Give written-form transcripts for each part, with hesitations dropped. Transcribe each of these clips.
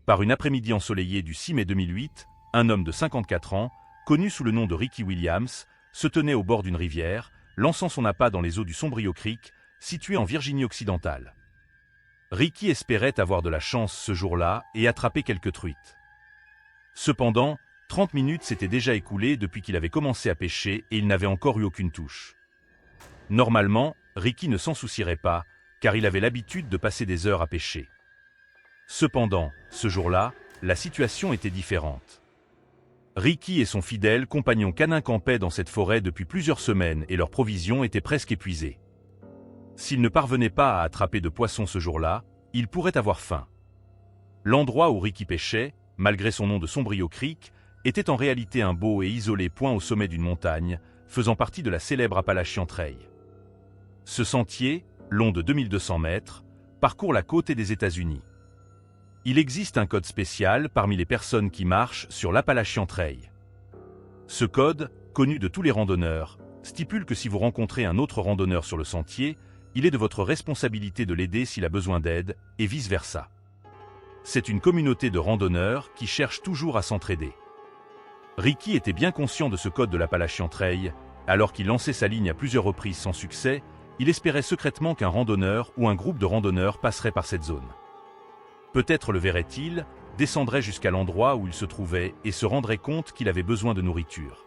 Par une après-midi ensoleillée du 6 mai 2008, un homme de 54 ans, connu sous le nom de Ricky Williams, se tenait au bord d'une rivière, lançant son appât dans les eaux du Sombrio Creek, situé en Virginie occidentale. Ricky espérait avoir de la chance ce jour-là et attraper quelques truites. Cependant, 30 minutes s'étaient déjà écoulées depuis qu'il avait commencé à pêcher et il n'avait encore eu aucune touche. Normalement, Ricky ne s'en soucierait pas, car il avait l'habitude de passer des heures à pêcher. Cependant, ce jour-là, la situation était différente. Ricky et son fidèle compagnon canin campaient dans cette forêt depuis plusieurs semaines et leurs provisions étaient presque épuisées. S'ils ne parvenaient pas à attraper de poissons ce jour-là, ils pourraient avoir faim. L'endroit où Ricky pêchait, malgré son nom de Sombrio Creek, était en réalité un beau et isolé point au sommet d'une montagne, faisant partie de la célèbre Appalachian Trail. Ce sentier, long de 2200 mètres, parcourt la côte des États-Unis. Il existe un code spécial parmi les personnes qui marchent sur l'Appalachian Trail. Ce code, connu de tous les randonneurs, stipule que si vous rencontrez un autre randonneur sur le sentier, il est de votre responsabilité de l'aider s'il a besoin d'aide, et vice-versa. C'est une communauté de randonneurs qui cherchent toujours à s'entraider. Ricky était bien conscient de ce code de l'Appalachian Trail, alors qu'il lançait sa ligne à plusieurs reprises sans succès, il espérait secrètement qu'un randonneur ou un groupe de randonneurs passerait par cette zone. Peut-être le verrait-il, descendrait jusqu'à l'endroit où il se trouvait et se rendrait compte qu'il avait besoin de nourriture.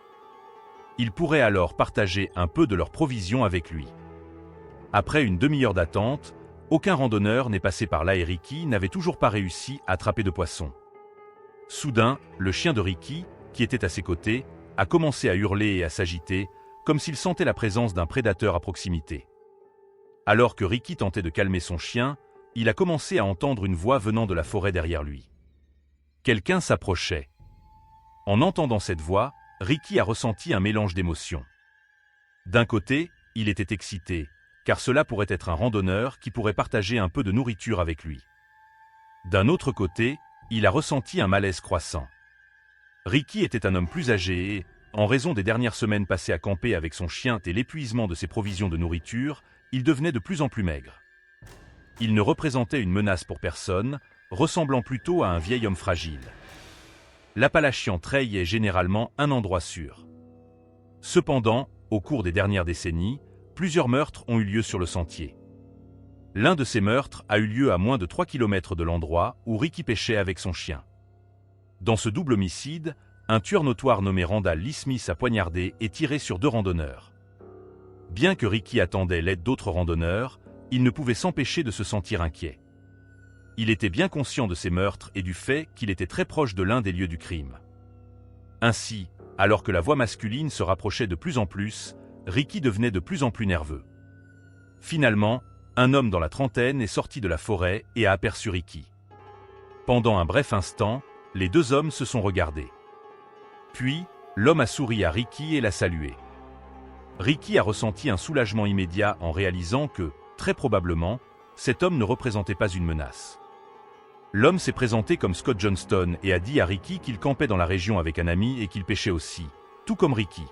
Il pourrait alors partager un peu de leurs provisions avec lui. Après une demi-heure d'attente, aucun randonneur n'est passé par là et Ricky n'avait toujours pas réussi à attraper de poisson. Soudain, le chien de Ricky, qui était à ses côtés, a commencé à hurler et à s'agiter, comme s'il sentait la présence d'un prédateur à proximité. Alors que Ricky tentait de calmer son chien, il a commencé à entendre une voix venant de la forêt derrière lui. Quelqu'un s'approchait. En entendant cette voix, Ricky a ressenti un mélange d'émotions. D'un côté, il était excité, car cela pourrait être un randonneur qui pourrait partager un peu de nourriture avec lui. D'un autre côté, il a ressenti un malaise croissant. Ricky était un homme plus âgé et, en raison des dernières semaines passées à camper avec son chien et l'épuisement de ses provisions de nourriture, il devenait de plus en plus maigre. Il ne représentait une menace pour personne, ressemblant plutôt à un vieil homme fragile. L'Appalachian Trail est généralement un endroit sûr. Cependant, au cours des dernières décennies, plusieurs meurtres ont eu lieu sur le sentier. L'un de ces meurtres a eu lieu à moins de 3 km de l'endroit où Ricky pêchait avec son chien. Dans ce double homicide, un tueur notoire nommé Randall Lee Smith a poignardé et tiré sur 2 randonneurs. Bien que Ricky attendait l'aide d'autres randonneurs, il ne pouvait s'empêcher de se sentir inquiet. Il était bien conscient de ces meurtres et du fait qu'il était très proche de l'un des lieux du crime. Ainsi, alors que la voix masculine se rapprochait de plus en plus, Ricky devenait de plus en plus nerveux. Finalement, un homme dans la trentaine est sorti de la forêt et a aperçu Ricky. Pendant un bref instant, les 2 hommes se sont regardés. Puis, l'homme a souri à Ricky et l'a salué. Ricky a ressenti un soulagement immédiat en réalisant que, très probablement, cet homme ne représentait pas une menace. L'homme s'est présenté comme Scott Johnston et a dit à Ricky qu'il campait dans la région avec un ami et qu'il pêchait aussi, tout comme Ricky.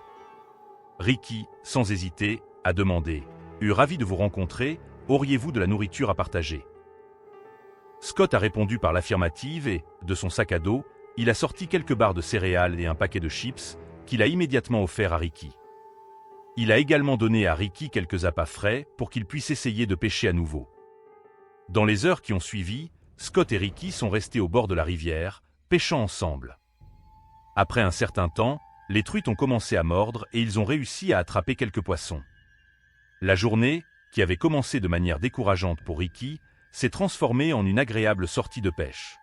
Ricky, sans hésiter, a demandé « Ravi de vous rencontrer, auriez-vous de la nourriture à partager ?» Scott a répondu par l'affirmative et, de son sac à dos, il a sorti quelques barres de céréales et un paquet de chips, qu'il a immédiatement offert à Ricky. Il a également donné à Ricky quelques appâts frais pour qu'il puisse essayer de pêcher à nouveau. Dans les heures qui ont suivi, Scott et Ricky sont restés au bord de la rivière, pêchant ensemble. Après un certain temps, les truites ont commencé à mordre et ils ont réussi à attraper quelques poissons. La journée, qui avait commencé de manière décourageante pour Ricky, s'est transformée en une agréable sortie de pêche.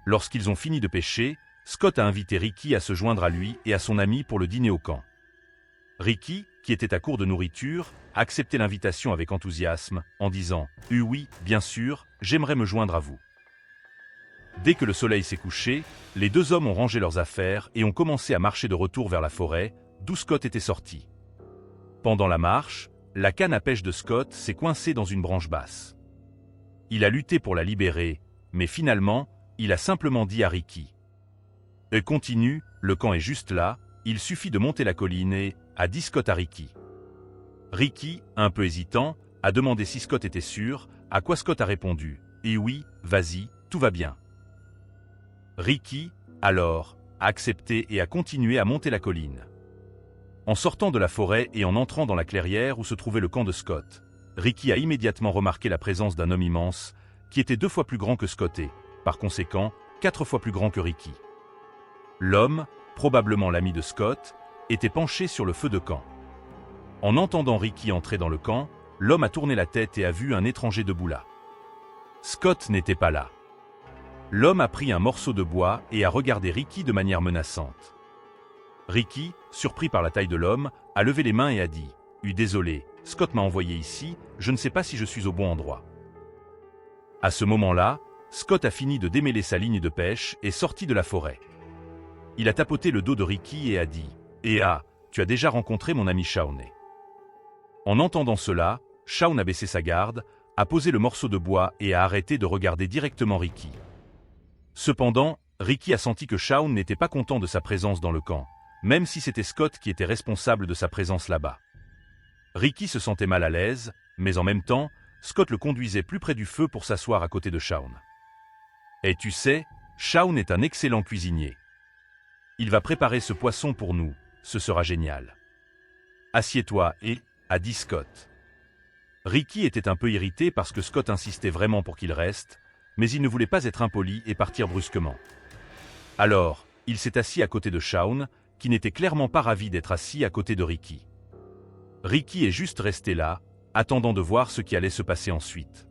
Lorsqu'ils ont fini de pêcher, Scott a invité Ricky à se joindre à lui et à son ami pour le dîner au camp. Ricky, qui était à court de nourriture, a accepté l'invitation avec enthousiasme, en disant « Oui, bien sûr, j'aimerais me joindre à vous ». Dès que le soleil s'est couché, les 2 hommes ont rangé leurs affaires et ont commencé à marcher de retour vers la forêt, d'où Scott était sorti. Pendant la marche, la canne à pêche de Scott s'est coincée dans une branche basse. Il a lutté pour la libérer, mais finalement, il a simplement dit à Ricky « Continue, le camp est juste là, il suffit de monter la colline et… » a dit Scott à Ricky. Ricky, un peu hésitant, a demandé si Scott était sûr, à quoi Scott a répondu « Oui, vas-y, tout va bien ». Ricky, alors, a accepté et a continué à monter la colline. En sortant de la forêt et en entrant dans la clairière où se trouvait le camp de Scott, Ricky a immédiatement remarqué la présence d'un homme immense, qui était 2 fois plus grand que Scott et, par conséquent, 4 fois plus grand que Ricky. L'homme, probablement l'ami de Scott, était penché sur le feu de camp. En entendant Ricky entrer dans le camp, l'homme a tourné la tête et a vu un étranger debout là. Scott n'était pas là. L'homme a pris un morceau de bois et a regardé Ricky de manière menaçante. Ricky, surpris par la taille de l'homme, a levé les mains et a dit « Désolé, Scott m'a envoyé ici, je ne sais pas si je suis au bon endroit. » À ce moment-là, Scott a fini de démêler sa ligne de pêche et sorti de la forêt. Il a tapoté le dos de Ricky et a dit « tu as déjà rencontré mon ami Shaun. » En entendant cela, Shaun a baissé sa garde, a posé le morceau de bois et a arrêté de regarder directement Ricky. Cependant, Ricky a senti que Shaun n'était pas content de sa présence dans le camp, même si c'était Scott qui était responsable de sa présence là-bas. Ricky se sentait mal à l'aise, mais en même temps, Scott le conduisait plus près du feu pour s'asseoir à côté de Shaun. Et tu sais, Shaun est un excellent cuisinier. Il va préparer ce poisson pour nous, ce sera génial. Assieds-toi a dit Scott. Ricky était un peu irrité parce que Scott insistait vraiment pour qu'il reste, mais il ne voulait pas être impoli et partir brusquement. Alors, il s'est assis à côté de Shaun, qui n'était clairement pas ravi d'être assis à côté de Ricky. Ricky est juste resté là, attendant de voir ce qui allait se passer ensuite.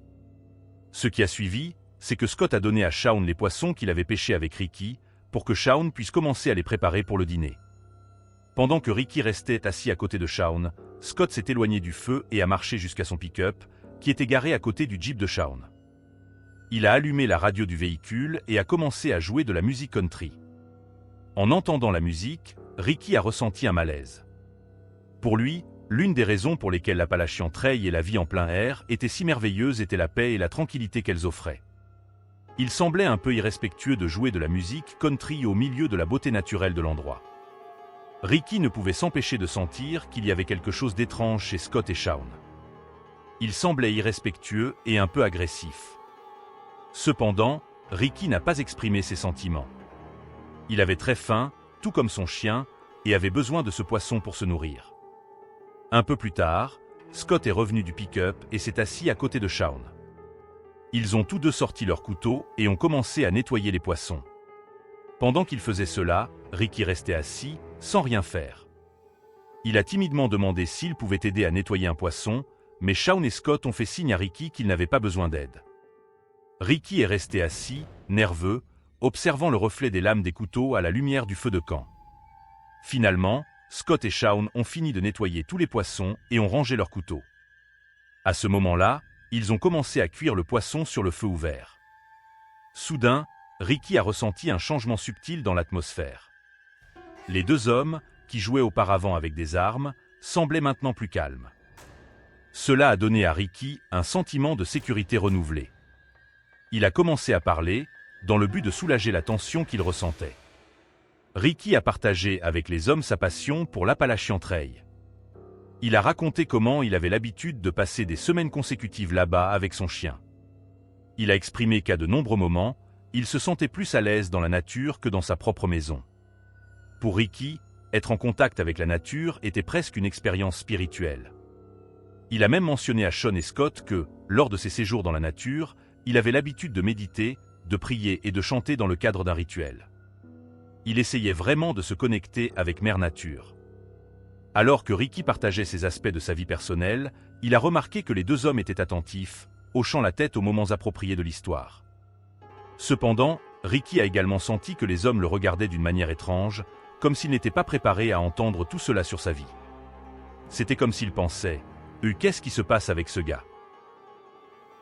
Ce qui a suivi, c'est que Scott a donné à Shaun les poissons qu'il avait pêchés avec Ricky, pour que Shaun puisse commencer à les préparer pour le dîner. Pendant que Ricky restait assis à côté de Shaun, Scott s'est éloigné du feu et a marché jusqu'à son pick-up, qui était garé à côté du Jeep de Shaun. Il a allumé la radio du véhicule et a commencé à jouer de la musique country. En entendant la musique, Ricky a ressenti un malaise. Pour lui, l'une des raisons pour lesquelles l'Appalachian Trail et la vie en plein air étaient si merveilleuses était la paix et la tranquillité qu'elles offraient. Il semblait un peu irrespectueux de jouer de la musique country au milieu de la beauté naturelle de l'endroit. Ricky ne pouvait s'empêcher de sentir qu'il y avait quelque chose d'étrange chez Scott et Shaun. Il semblait irrespectueux et un peu agressif. Cependant, Ricky n'a pas exprimé ses sentiments. Il avait très faim, tout comme son chien, et avait besoin de ce poisson pour se nourrir. Un peu plus tard, Scott est revenu du pick-up et s'est assis à côté de Shaun. Ils ont tous deux sorti leurs couteaux et ont commencé à nettoyer les poissons. Pendant qu'ils faisaient cela, Ricky restait assis, sans rien faire. Il a timidement demandé s'il pouvait aider à nettoyer un poisson, mais Shaun et Scott ont fait signe à Ricky qu'ils n'avaient pas besoin d'aide. Ricky est resté assis, nerveux, observant le reflet des lames des couteaux à la lumière du feu de camp. Finalement, Scott et Shaun ont fini de nettoyer tous les poissons et ont rangé leurs couteaux. À ce moment-là, ils ont commencé à cuire le poisson sur le feu ouvert. Soudain, Ricky a ressenti un changement subtil dans l'atmosphère. Les deux hommes, qui jouaient auparavant avec des armes, semblaient maintenant plus calmes. Cela a donné à Ricky un sentiment de sécurité renouvelé. Il a commencé à parler, dans le but de soulager la tension qu'il ressentait. Ricky a partagé avec les hommes sa passion pour l'Appalachian Trail. Il a raconté comment il avait l'habitude de passer des semaines consécutives là-bas avec son chien. Il a exprimé qu'à de nombreux moments, il se sentait plus à l'aise dans la nature que dans sa propre maison. Pour Ricky, être en contact avec la nature était presque une expérience spirituelle. Il a même mentionné à Shaun et Scott que, lors de ses séjours dans la nature, il avait l'habitude de méditer, de prier et de chanter dans le cadre d'un rituel. Il essayait vraiment de se connecter avec Mère Nature. Alors que Ricky partageait ces aspects de sa vie personnelle, il a remarqué que les deux hommes étaient attentifs, hochant la tête aux moments appropriés de l'histoire. Cependant, Ricky a également senti que les hommes le regardaient d'une manière étrange, comme s'il n'était pas préparé à entendre tout cela sur sa vie. C'était comme s'il pensait « Qu'est-ce qui se passe avec ce gars ?»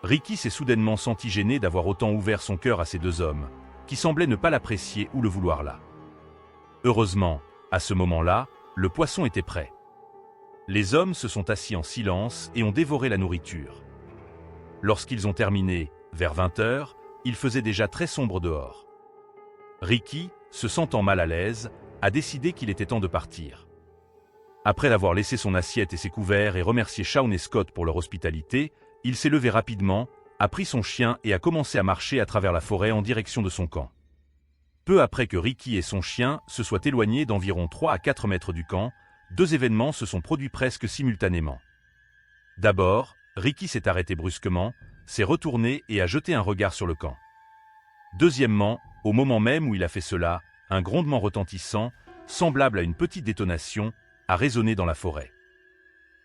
Ricky s'est soudainement senti gêné d'avoir autant ouvert son cœur à ces deux hommes, qui semblaient ne pas l'apprécier ou le vouloir là. Heureusement, à ce moment-là, le poisson était prêt. Les hommes se sont assis en silence et ont dévoré la nourriture. Lorsqu'ils ont terminé, vers 20 h, il faisait déjà très sombre dehors. Ricky, se sentant mal à l'aise, a décidé qu'il était temps de partir. Après avoir laissé son assiette et ses couverts et remercié Shaun et Scott pour leur hospitalité, il s'est levé rapidement, a pris son chien et a commencé à marcher à travers la forêt en direction de son camp. Peu après que Ricky et son chien se soient éloignés d'environ 3 à 4 mètres du camp, deux événements se sont produits presque simultanément. D'abord, Ricky s'est arrêté brusquement, s'est retourné et a jeté un regard sur le camp. Deuxièmement, au moment même où il a fait cela, un grondement retentissant, semblable à une petite détonation, a résonné dans la forêt.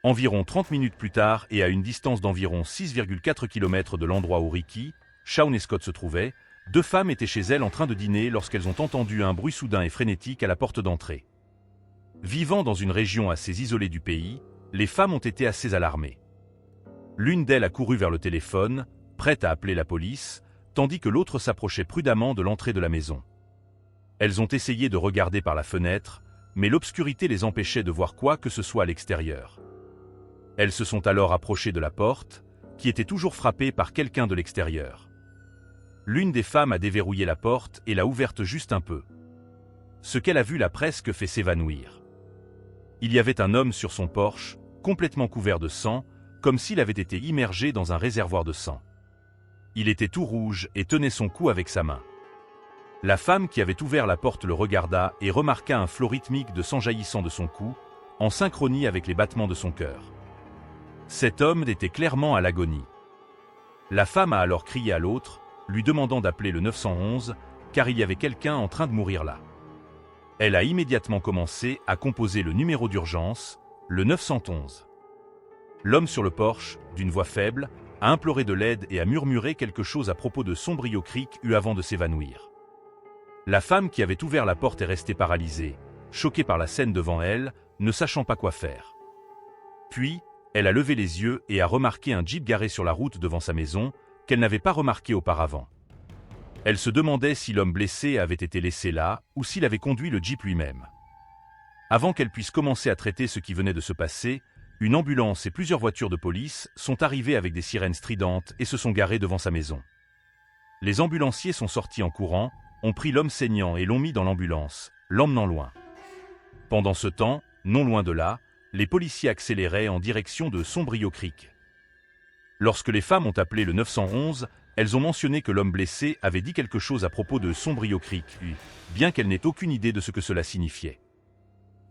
Environ 30 minutes plus tard et à une distance d'environ 6,4 km de l'endroit où Ricky, Shaun et Scott se trouvaient, deux femmes étaient chez elles en train de dîner lorsqu'elles ont entendu un bruit soudain et frénétique à la porte d'entrée. Vivant dans une région assez isolée du pays, les femmes ont été assez alarmées. L'une d'elles a couru vers le téléphone, prête à appeler la police, tandis que l'autre s'approchait prudemment de l'entrée de la maison. Elles ont essayé de regarder par la fenêtre, mais l'obscurité les empêchait de voir quoi que ce soit à l'extérieur. Elles se sont alors approchées de la porte, qui était toujours frappée par quelqu'un de l'extérieur. L'une des femmes a déverrouillé la porte et l'a ouverte juste un peu. Ce qu'elle a vu l'a presque fait s'évanouir. Il y avait un homme sur son porche, complètement couvert de sang, comme s'il avait été immergé dans un réservoir de sang. Il était tout rouge et tenait son cou avec sa main. La femme qui avait ouvert la porte le regarda et remarqua un flot rythmique de sang jaillissant de son cou, en synchronie avec les battements de son cœur. Cet homme était clairement à l'agonie. La femme a alors crié à l'autre, lui demandant d'appeler le 911, car il y avait quelqu'un en train de mourir là. Elle a immédiatement commencé à composer le numéro d'urgence, le 911. L'homme sur le porche, d'une voix faible, a imploré de l'aide et a murmuré quelque chose à propos de Sombrio Creek avant de s'évanouir. La femme qui avait ouvert la porte est restée paralysée, choquée par la scène devant elle, ne sachant pas quoi faire. Puis, elle a levé les yeux et a remarqué un jeep garé sur la route devant sa maison, qu'elle n'avait pas remarqué auparavant. Elle se demandait si l'homme blessé avait été laissé là ou s'il avait conduit le jeep lui-même. Avant qu'elle puisse commencer à traiter ce qui venait de se passer, une ambulance et plusieurs voitures de police sont arrivées avec des sirènes stridentes et se sont garées devant sa maison. Les ambulanciers sont sortis en courant, ont pris l'homme saignant et l'ont mis dans l'ambulance, l'emmenant loin. Pendant ce temps, non loin de là, les policiers accéléraient en direction de Sombrio Creek. Lorsque les femmes ont appelé le 911, elles ont mentionné que l'homme blessé avait dit quelque chose à propos de Sombrio Creek, bien qu'elles n'aient aucune idée de ce que cela signifiait.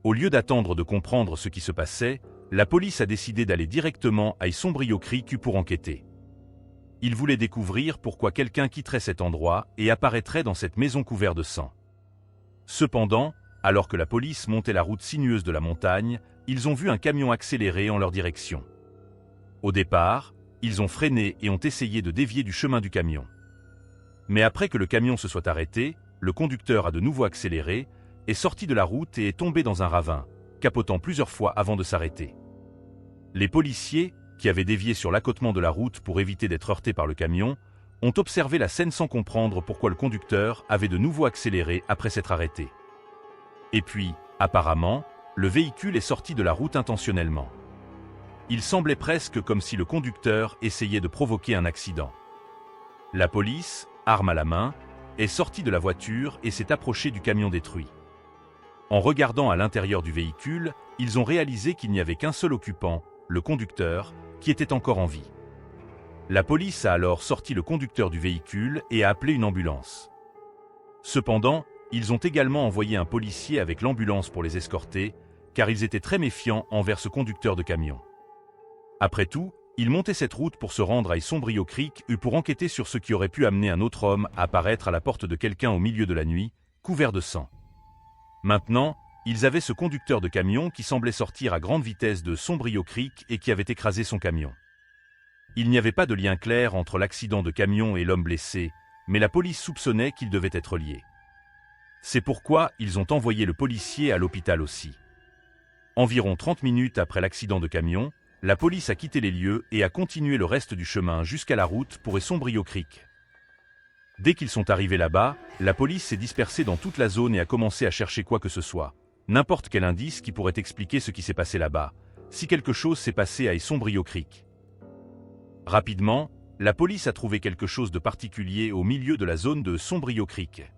Au lieu d'attendre de comprendre ce qui se passait, la police a décidé d'aller directement à Sombrio Creek pour enquêter. Ils voulaient découvrir pourquoi quelqu'un quitterait cet endroit et apparaîtrait dans cette maison couverte de sang. Cependant, alors que la police montait la route sinueuse de la montagne, ils ont vu un camion accélérer en leur direction. Au départ, ils ont freiné et ont essayé de dévier du chemin du camion. Mais après que le camion se soit arrêté, le conducteur a de nouveau accéléré, est sorti de la route et est tombé dans un ravin, capotant plusieurs fois avant de s'arrêter. Les policiers, qui avaient dévié sur l'accotement de la route pour éviter d'être heurtés par le camion, ont observé la scène sans comprendre pourquoi le conducteur avait de nouveau accéléré après s'être arrêté. Et puis, apparemment, le véhicule est sorti de la route intentionnellement. Il semblait presque comme si le conducteur essayait de provoquer un accident. La police, arme à la main, est sortie de la voiture et s'est approchée du camion détruit. En regardant à l'intérieur du véhicule, ils ont réalisé qu'il n'y avait qu'un seul occupant, le conducteur, qui était encore en vie. La police a alors sorti le conducteur du véhicule et a appelé une ambulance. Cependant, ils ont également envoyé un policier avec l'ambulance pour les escorter, car ils étaient très méfiants envers ce conducteur de camion. Après tout, ils montaient cette route pour se rendre à Sombrio Creek pour enquêter sur ce qui aurait pu amener un autre homme à apparaître à la porte de quelqu'un au milieu de la nuit, couvert de sang. Maintenant, ils avaient ce conducteur de camion qui semblait sortir à grande vitesse de Sombrio Creek et qui avait écrasé son camion. Il n'y avait pas de lien clair entre l'accident de camion et l'homme blessé, mais la police soupçonnait qu'ils devaient être liés. C'est pourquoi ils ont envoyé le policier à l'hôpital aussi. Environ 30 minutes après l'accident de camion, la police a quitté les lieux et a continué le reste du chemin jusqu'à la route pour Sombrio Creek. Dès qu'ils sont arrivés là-bas, la police s'est dispersée dans toute la zone et a commencé à chercher quoi que ce soit, n'importe quel indice qui pourrait expliquer ce qui s'est passé là-bas, si quelque chose s'est passé à Sombrio Creek. Rapidement, la police a trouvé quelque chose de particulier au milieu de la zone de Sombrio Creek.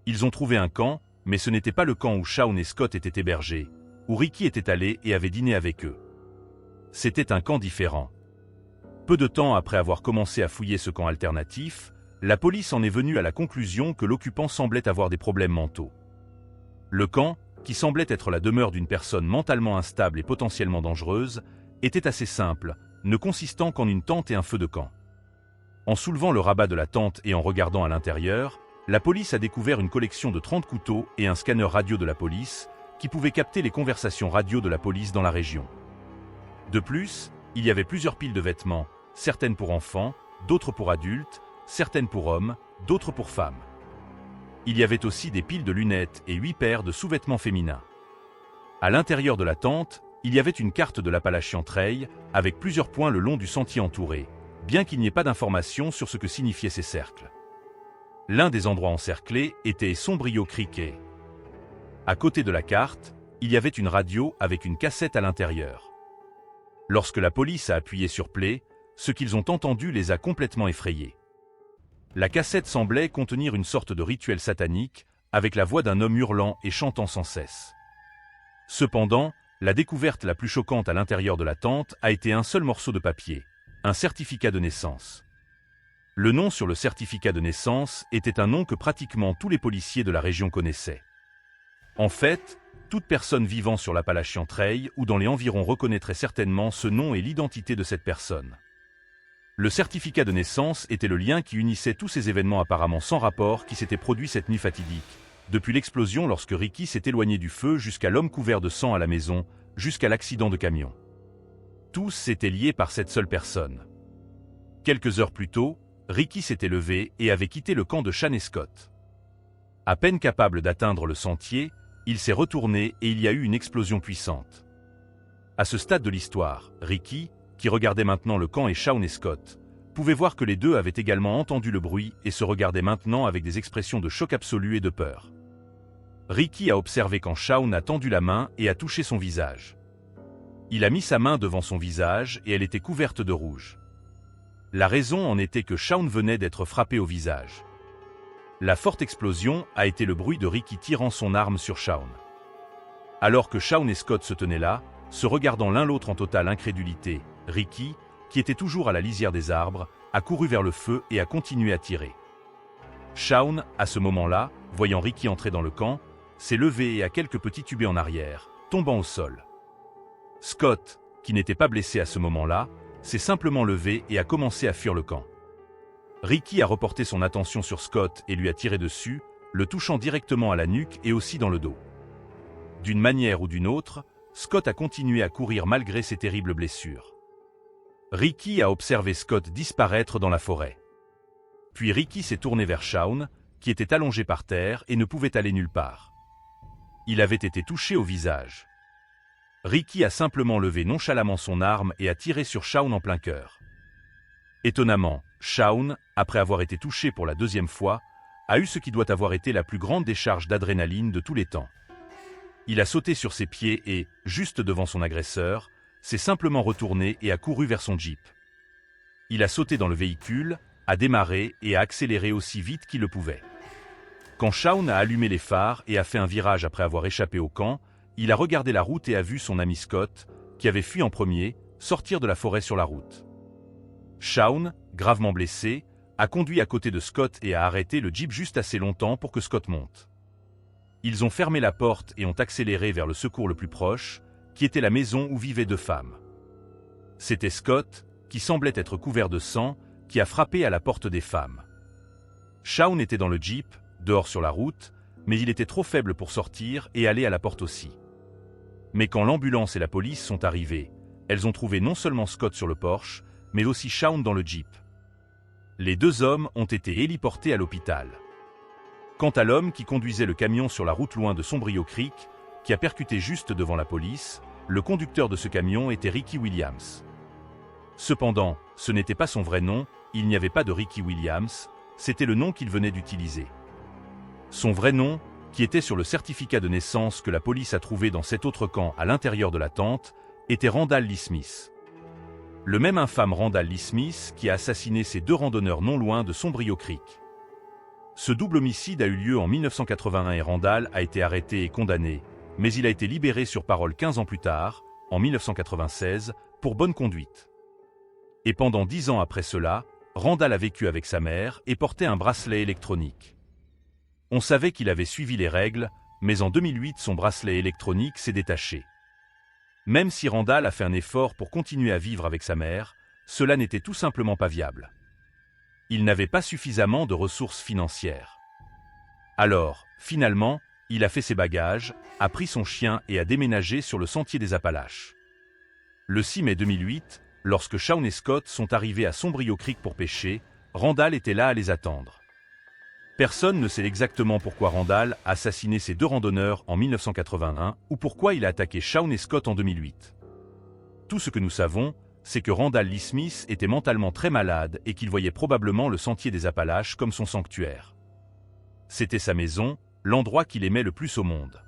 Ils ont trouvé un camp, mais ce n'était pas le camp où Shaun et Scott étaient hébergés, où Ricky était allé et avait dîné avec eux. C'était un camp différent. Peu de temps après avoir commencé à fouiller ce camp alternatif, La police en est venue à la conclusion que l'occupant semblait avoir des problèmes mentaux. Le camp, qui semblait être la demeure d'une personne mentalement instable et potentiellement dangereuse, était assez simple, ne consistant qu'en une tente et un feu de camp. En soulevant le rabat de la tente et en regardant à l'intérieur, la police a découvert une collection de 30 couteaux et un scanner radio de la police, qui pouvait capter les conversations radio de la police dans la région. De plus, il y avait plusieurs piles de vêtements, certaines pour enfants, d'autres pour adultes, certaines pour hommes, d'autres pour femmes. Il y avait aussi des piles de lunettes et 8 paires de sous-vêtements féminins. À l'intérieur de la tente, il y avait une carte de l'Appalachian Trail avec plusieurs points le long du sentier entouré, bien qu'il n'y ait pas d'informations sur ce que signifiaient ces cercles. L'un des endroits encerclés était Sombrio Creek. À côté de la carte, il y avait une radio avec une cassette à l'intérieur. Lorsque la police a appuyé sur play, ce qu'ils ont entendu les a complètement effrayés. La cassette semblait contenir une sorte de rituel satanique, avec la voix d'un homme hurlant et chantant sans cesse. Cependant, la découverte la plus choquante à l'intérieur de la tente a été un seul morceau de papier, un certificat de naissance. Le nom sur le certificat de naissance était un nom que pratiquement tous les policiers de la région connaissaient. En fait, toute personne vivant sur l'Appalachian Trail ou dans les environs reconnaîtrait certainement ce nom et l'identité de cette personne. Le certificat de naissance était le lien qui unissait tous ces événements apparemment sans rapport qui s'étaient produits cette nuit fatidique, depuis l'explosion lorsque Ricky s'est éloigné du feu jusqu'à l'homme couvert de sang à la maison, jusqu'à l'accident de camion. Tous étaient liés par cette seule personne. Quelques heures plus tôt, Ricky s'était levé et avait quitté le camp de Shane et Scott. À peine capable d'atteindre le sentier, il s'est retourné et il y a eu une explosion puissante. À ce stade de l'histoire, Ricky, qui regardait maintenant le camp et Shaun et Scott, pouvait voir que les deux avaient également entendu le bruit et se regardaient maintenant avec des expressions de choc absolu et de peur. Ricky a observé quand Shaun a tendu la main et a touché son visage. Il a mis sa main devant son visage et elle était couverte de rouge. La raison en était que Shaun venait d'être frappé au visage. La forte explosion a été le bruit de Ricky tirant son arme sur Shaun. Alors que Shaun et Scott se tenaient là, se regardant l'un l'autre en totale incrédulité, Ricky, qui était toujours à la lisière des arbres, a couru vers le feu et a continué à tirer. Shaun, à ce moment-là, voyant Ricky entrer dans le camp, s'est levé et a quelques petits tubés en arrière, tombant au sol. Scott, qui n'était pas blessé à ce moment-là, s'est simplement levé et a commencé à fuir le camp. Ricky a reporté son attention sur Scott et lui a tiré dessus, le touchant directement à la nuque et aussi dans le dos. D'une manière ou d'une autre, Scott a continué à courir malgré ses terribles blessures. Ricky a observé Scott disparaître dans la forêt. Puis Ricky s'est tourné vers Shaun, qui était allongé par terre et ne pouvait aller nulle part. Il avait été touché au visage. Ricky a simplement levé nonchalamment son arme et a tiré sur Shaun en plein cœur. Étonnamment, Shaun, après avoir été touché pour la deuxième fois, a eu ce qui doit avoir été la plus grande décharge d'adrénaline de tous les temps. Il a sauté sur ses pieds et, juste devant son agresseur, s'est simplement retourné et a couru vers son Jeep. Il a sauté dans le véhicule, a démarré et a accéléré aussi vite qu'il le pouvait. Quand Shaun a allumé les phares et a fait un virage après avoir échappé au camp, il a regardé la route et a vu son ami Scott, qui avait fui en premier, sortir de la forêt sur la route. Shaun, gravement blessé, a conduit à côté de Scott et a arrêté le Jeep juste assez longtemps pour que Scott monte. Ils ont fermé la porte et ont accéléré vers le secours le plus proche, qui était la maison où vivaient deux femmes. C'était Scott, qui semblait être couvert de sang, qui a frappé à la porte des femmes. Shaun était dans le Jeep, dehors sur la route, mais il était trop faible pour sortir et aller à la porte aussi. Mais quand l'ambulance et la police sont arrivées, elles ont trouvé non seulement Scott sur le porche, mais aussi Shaun dans le Jeep. Les deux hommes ont été héliportés à l'hôpital. Quant à l'homme qui conduisait le camion sur la route loin de Sombrio Creek, qui a percuté juste devant la police, le conducteur de ce camion était Ricky Williams. Cependant, ce n'était pas son vrai nom, il n'y avait pas de Ricky Williams, c'était le nom qu'il venait d'utiliser. Son vrai nom, qui était sur le certificat de naissance que la police a trouvé dans cet autre camp à l'intérieur de la tente, était Randall Lee Smith. Le même infâme Randall Lee Smith qui a assassiné ces deux randonneurs non loin de Sombrio Creek. Ce double homicide a eu lieu en 1981 et Randall a été arrêté et condamné, mais il a été libéré sur parole 15 ans plus tard, en 1996, pour bonne conduite. Et pendant 10 ans après cela, Randall a vécu avec sa mère et portait un bracelet électronique. On savait qu'il avait suivi les règles, mais en 2008 son bracelet électronique s'est détaché. Même si Randall a fait un effort pour continuer à vivre avec sa mère, cela n'était tout simplement pas viable. Il n'avait pas suffisamment de ressources financières. Alors, finalement, il a fait ses bagages, a pris son chien et a déménagé sur le sentier des Appalaches. Le 6 mai 2008, lorsque Shawn et Scott sont arrivés à Sombrio Creek pour pêcher, Randall était là à les attendre. Personne ne sait exactement pourquoi Randall a assassiné ces deux randonneurs en 1981 ou pourquoi il a attaqué Shawn et Scott en 2008. Tout ce que nous savons, c'est que Randall Lee Smith était mentalement très malade et qu'il voyait probablement le sentier des Appalaches comme son sanctuaire. C'était sa maison, l'endroit qu'il aimait le plus au monde.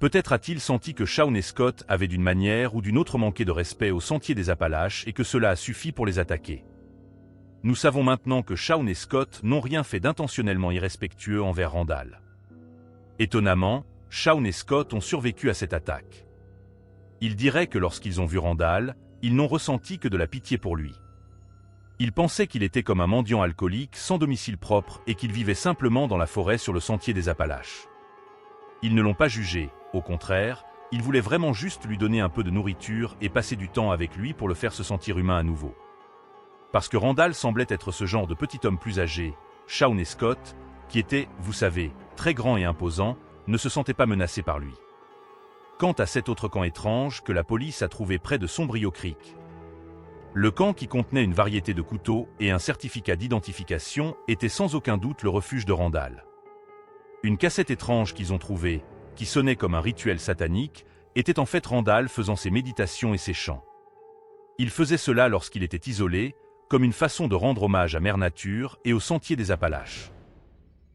Peut-être a-t-il senti que Shawn et Scott avaient d'une manière ou d'une autre manqué de respect au sentier des Appalaches et que cela a suffi pour les attaquer. Nous savons maintenant que Shawn et Scott n'ont rien fait d'intentionnellement irrespectueux envers Randall. Étonnamment, Shawn et Scott ont survécu à cette attaque. Ils diraient que lorsqu'ils ont vu Randall, ils n'ont ressenti que de la pitié pour lui. Ils pensaient qu'il était comme un mendiant alcoolique sans domicile propre et qu'il vivait simplement dans la forêt sur le sentier des Appalaches. Ils ne l'ont pas jugé, au contraire, ils voulaient vraiment juste lui donner un peu de nourriture et passer du temps avec lui pour le faire se sentir humain à nouveau. Parce que Randall semblait être ce genre de petit homme plus âgé, Shawn et Scott, qui étaient, vous savez, très grands et imposants, ne se sentaient pas menacés par lui. Quant à cet autre camp étrange que la police a trouvé près de Sombrio Creek. Le camp qui contenait une variété de couteaux et un certificat d'identification était sans aucun doute le refuge de Randall. Une cassette étrange qu'ils ont trouvée, qui sonnait comme un rituel satanique, était en fait Randall faisant ses méditations et ses chants. Il faisait cela lorsqu'il était isolé, comme une façon de rendre hommage à Mère Nature et au sentier des Appalaches.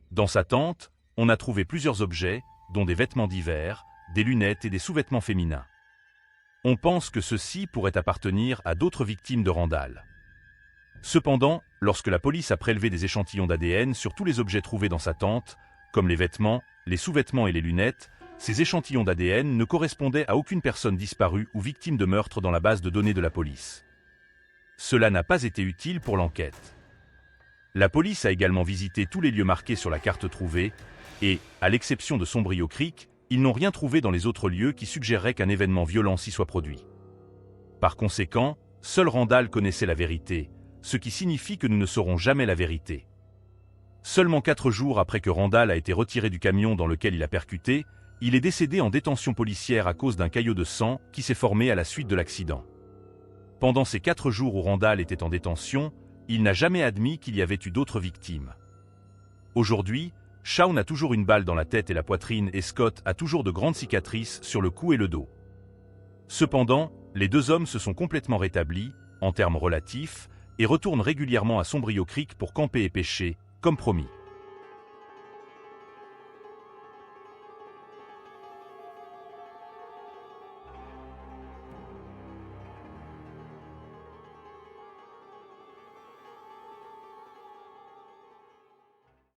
Dans sa tente, on a trouvé plusieurs objets, dont des vêtements d'hiver, des lunettes et des sous-vêtements féminins. On pense que ceux-ci pourraient appartenir à d'autres victimes de Randall. Cependant, lorsque la police a prélevé des échantillons d'ADN sur tous les objets trouvés dans sa tente, comme les vêtements, les sous-vêtements et les lunettes, ces échantillons d'ADN ne correspondaient à aucune personne disparue ou victime de meurtre dans la base de données de la police. Cela n'a pas été utile pour l'enquête. La police a également visité tous les lieux marqués sur la carte trouvée et, à l'exception de Sombrio Creek, ils n'ont rien trouvé dans les autres lieux qui suggéreraient qu'un événement violent s'y soit produit. Par conséquent, seul Randall connaissait la vérité, ce qui signifie que nous ne saurons jamais la vérité. Seulement 4 jours après que Randall a été retiré du camion dans lequel il a percuté, il est décédé en détention policière à cause d'un caillot de sang qui s'est formé à la suite de l'accident. Pendant ces 4 jours où Randall était en détention, il n'a jamais admis qu'il y avait eu d'autres victimes. Aujourd'hui, Shawn a toujours une balle dans la tête et la poitrine et Scott a toujours de grandes cicatrices sur le cou et le dos. Cependant, les deux hommes se sont complètement rétablis, en termes relatifs, et retournent régulièrement à Sombrio Creek pour camper et pêcher, comme promis.